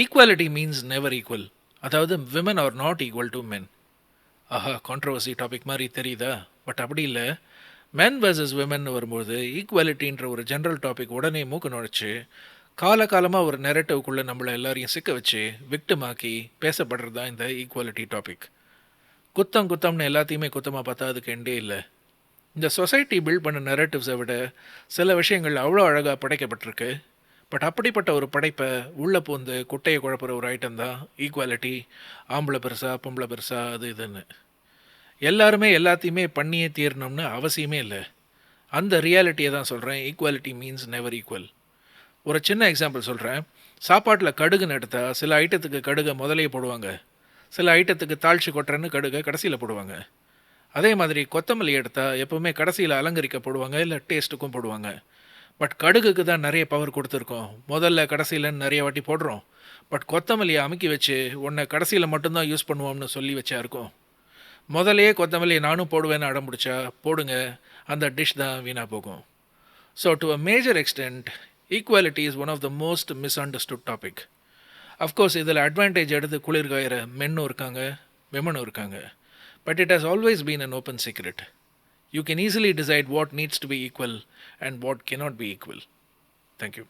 Equality means never equal. அதாவது women are not equal to men. ஆஹா, controversy topic மாதிரி தெரியுதா? பட் அப்படி இல்லை. மென் வர்சஸ் விமன் வரும்போது ஈக்குவாலிட்டின்ற ஒரு ஜென்ரல் டாபிக் உடனே மூக்கு நுழைச்சு காலகாலமாக ஒரு நெரட்டிவ்க்குள்ளே நம்மளை எல்லாரையும் சிக்க வச்சு விக்டிமாக்கி பேசப்படுறது தான் இந்த ஈக்குவாலிட்டி டாபிக். குத்தம் குத்தம்னு எல்லாத்தையுமே குத்தமாக பார்த்தா அதுக்கு எண்டே இல்லை. இந்த சொசைட்டி பில்ட் பண்ண நெரட்டிவ்ஸை விட சில விஷயங்கள் அவ்வளோ அழகாக படைக்கப்பட்டிருக்கு. பட் அப்படிப்பட்ட ஒரு படைப்பை உள்ளே பூந்து குட்டையை குழப்புற ஒரு ஐட்டம் தான் ஈக்குவாலிட்டி. ஆம்பளை பெருசா பொம்பளை பெருசா அது இதுன்னு எல்லாருமே எல்லாத்தையுமே பண்ணியே தீரணும்னு அவசியமே இல்லை. அந்த ரியாலிட்டியை தான் சொல்கிறேன். Equality means never equal. ஒரு சின்ன எக்ஸாம்பிள் சொல்கிறேன். சாப்பாட்டில் கடுகுன்னு எடுத்தால் சில ஐட்டத்துக்கு கடுகை முதலையே போடுவாங்க, சில ஐட்டத்துக்கு தாழ்ச்சி கொட்டுறன்னு கடுகை கடைசியில் போடுவாங்க. அதே மாதிரி கொத்தமல்லி எடுத்தால் எப்போவுமே கடைசியில் அலங்கரிக்க போடுவாங்க, இல்லை டேஸ்ட்டுக்கும் போடுவாங்க. பட் கடுகுக்கு தான் நிறைய பவர் கொடுத்துருக்கோம். முதல்ல கடைசியிலன்னு நிறைய வாட்டி போடுறோம். பட் கொத்தமல்லியை அமுக்கி வச்சு உன்னை கடைசியில் மட்டும்தான் யூஸ் பண்ணுவோம்னு சொல்லி வச்சா இருக்கும். முதலையே கொத்தமல்லியை நானும் போடுவேன்னு அடம்பிடிச்சா போடுங்க, அந்த டிஷ் தான் வீணாக போகும். So to a major extent equality is one of the most misunderstood topic. Of course இதில் அட்வான்டேஜ் எடுத்து குளிர் காயிற மென்னும் இருக்காங்க, விமனும் இருக்காங்க. But it has always been an open secret. You can easily decide what needs to be equal and what cannot be equal. Thank you.